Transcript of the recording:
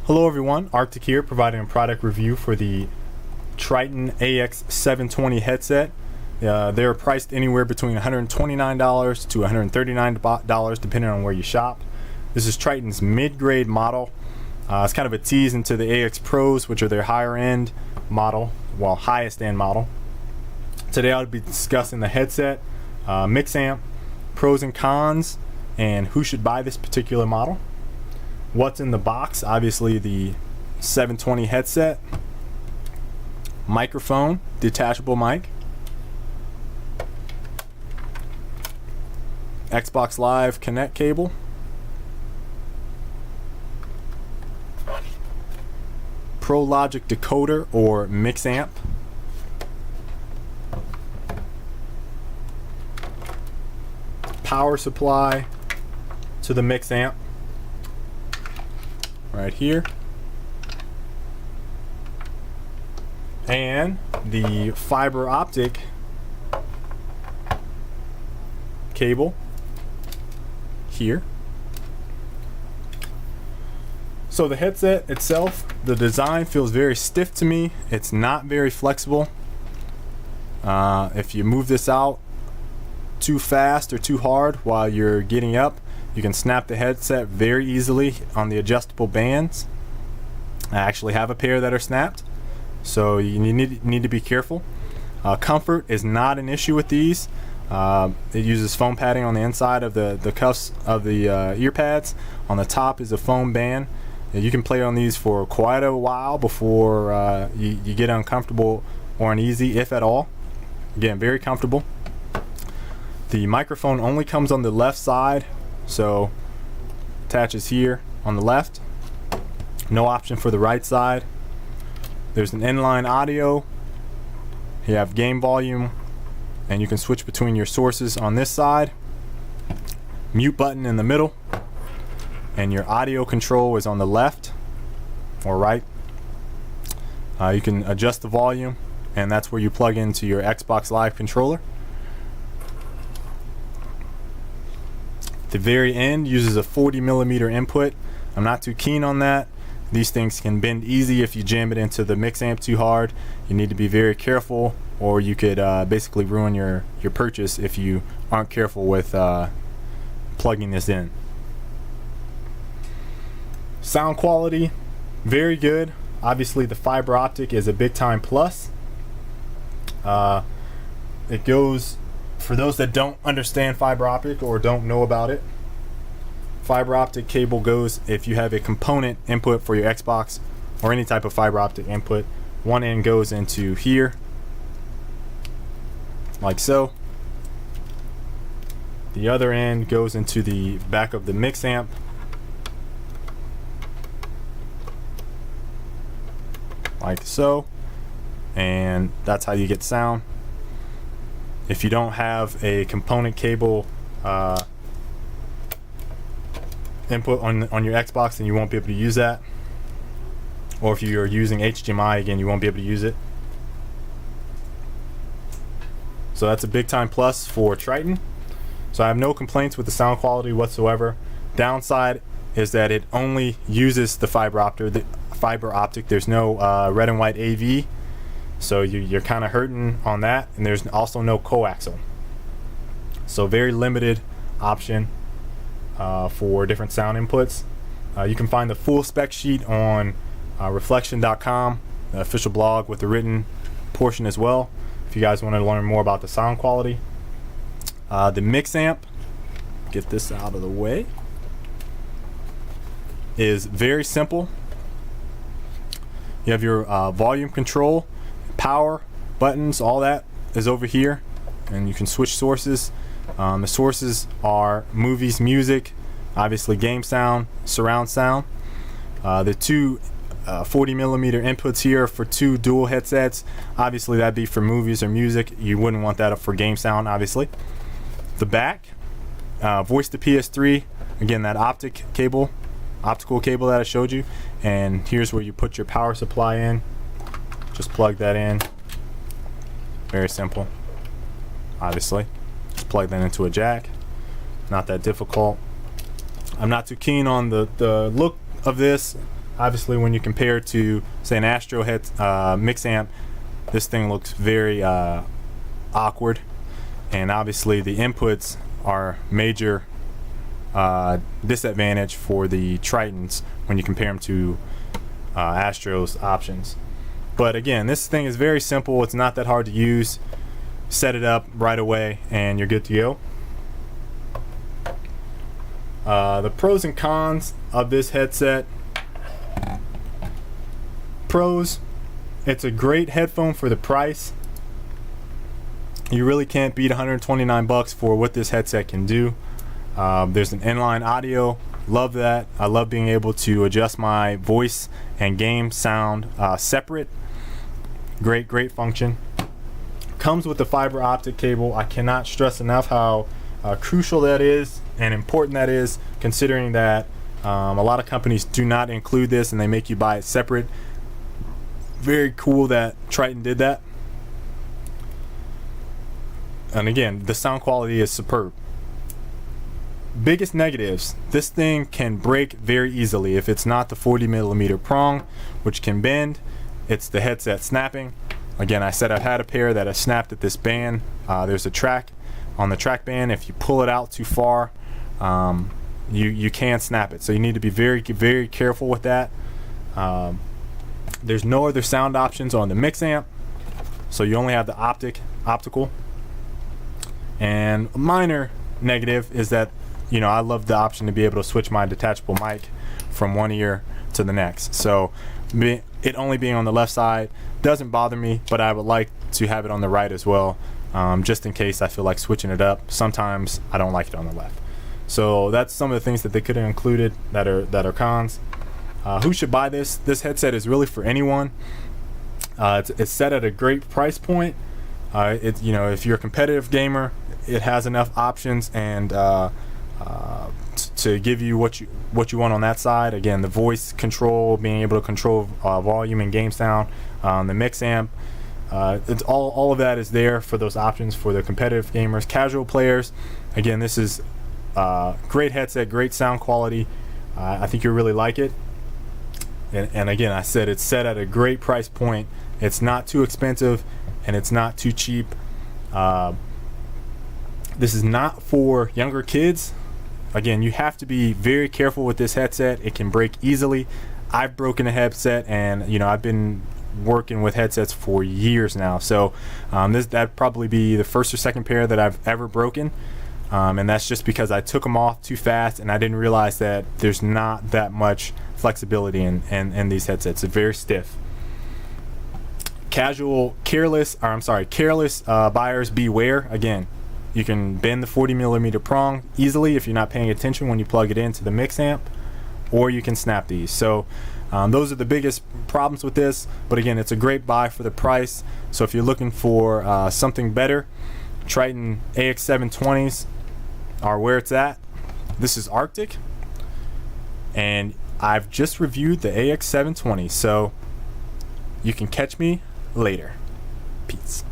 Hello everyone, Arctic here, providing a product review for the Tritton AX720 headset. They're priced anywhere between $129 to $139 depending on where you shop. This is Tritton's mid-grade model. It's kind of a tease into the AX Pros, which are their higher end model, well, highest end model. Today I'll be discussing the headset, mix amp, pros and cons, and who should buy this particular model. What's in the box? Obviously the 720 headset, microphone, detachable mic, Xbox Live Connect cable, Pro Logic decoder or mix amp, power supply to the mix amp right here, and the fiber optic cable here. So the headset itself, the design feels very stiff to me. It's not very flexible. If you move this out too fast or too hard while you're getting up, you can snap the headset very easily on the adjustable bands. I actually have a pair that are snapped, so you need to be careful. Comfort is not an issue with these. It uses foam padding on the inside of the cuffs of the ear pads. On the top is a foam band. You can play on these for quite a while before you get uncomfortable or uneasy, if at all. Again, very comfortable. The microphone only comes on the left side, so attaches here on the left. No option for the right side. There's an inline audio. You have game volume, and you can switch between your sources on this side. Mute button in the middle, and your audio control is on the left or right. You can adjust the volume, and that's where you plug into your Xbox Live controller. The very end uses a 40mm input. I'm not too keen on that. These things can bend easy if you jam it into the mix amp too hard. You need to be very careful, or you could basically ruin your purchase if you aren't careful with plugging this in. Sound quality, very good. Obviously the fiber optic is a big time plus. It goes, for those that don't understand fiber optic or don't know about it, fiber optic cable goes, if you have a component input for your Xbox or any type of fiber optic input, one end goes into here, like so. The other end goes into the back of the mix amp, like so, and that's how you get sound. If you don't have a component cable input on your Xbox, then you won't be able to use that. Or if you're using HDMI, again, you won't be able to use it. So that's a big time plus for Tritton. So I have no complaints with the sound quality whatsoever. Downside is that it only uses the fiber optic. There's no red and white AV. So you're kind of hurting on that, and there's also no coaxial. So very limited option for different sound inputs. You can find the full spec sheet on reflection.com, the official blog, with the written portion as well, if you guys want to learn more about the sound quality. The mix amp, get this out of the way, is very simple. You have your volume control, power buttons, all that is over here, and you can switch sources. The sources are movies, music, obviously game sound, surround sound. The two 40mm inputs here for two dual headsets. Obviously that'd be for movies or music. You wouldn't want that for game sound, obviously. The back, voice to PS3, again, that optical cable that I showed you, and here's where you put your power supply in. Just plug that in. Very simple. Obviously, just plug that into a jack. Not that difficult. I'm not too keen on the look of this. Obviously, when you compare it to, say, an Astro head mix amp, this thing looks very awkward, and obviously the inputs are major disadvantage for the Trittons when you compare them to Astro's options. But again, this thing is very simple. It's not that hard to use. Set it up right away and you're good to go. The pros and cons of this headset. Pros: it's a great headphone for the price. You really can't beat 129 bucks for what this headset can do. There's an inline audio. Love that. I love being able to adjust my voice and game sound separate. Great function. Comes with the fiber optic cable. I cannot stress enough how crucial that is and important that is, considering that a lot of companies do not include this and they make you buy it separate. Very cool that Tritton did that. And again, the sound quality is superb. Biggest negatives: this thing can break very easily if it's not the 40mm prong, which can bend. It's the headset snapping. Again, I said I've had a pair that have snapped at this band. There's a track on the track band. If you pull it out too far, you can snap it. So you need to be very careful with that. There's no other sound options on the mix amp, so you only have the optical. And a minor negative is that, you know, I love the option to be able to switch my detachable mic from one ear to the next. So it only being on the left side doesn't bother me, but I would like to have it on the right as well, just in case I feel like switching it up. Sometimes I don't like it on the left. So that's some of the things that they could have included that are cons. Who should buy this? This headset is really for anyone. It's set at a great price point. You know, if you're a competitive gamer, it has enough options and to give you what you want on that side. Again, the voice control, being able to control volume and game sound, the mix amp, it's all of that is there for those options for the competitive gamers. Casual players, again, this is great headset, great sound quality. I think you'll really like it. And again, I said it's set at a great price point. It's not too expensive and it's not too cheap. This is not for younger kids. Again, you have to be very careful with this headset. It can break easily. I've broken a headset, and you know, I've been working with headsets for years now. So that'd probably be the first or second pair that I've ever broken. And that's just because I took them off too fast and I didn't realize that there's not that much flexibility in these headsets. It's very stiff. Careless buyers beware. Again, you can bend the 40mm prong easily if you're not paying attention when you plug it into the mix amp, or you can snap these. So those are the biggest problems with this, but again, it's a great buy for the price. So if you're looking for something better, Tritton AX720s are where it's at. This is Arctic, and I've just reviewed the AX720, so you can catch me later. Peace.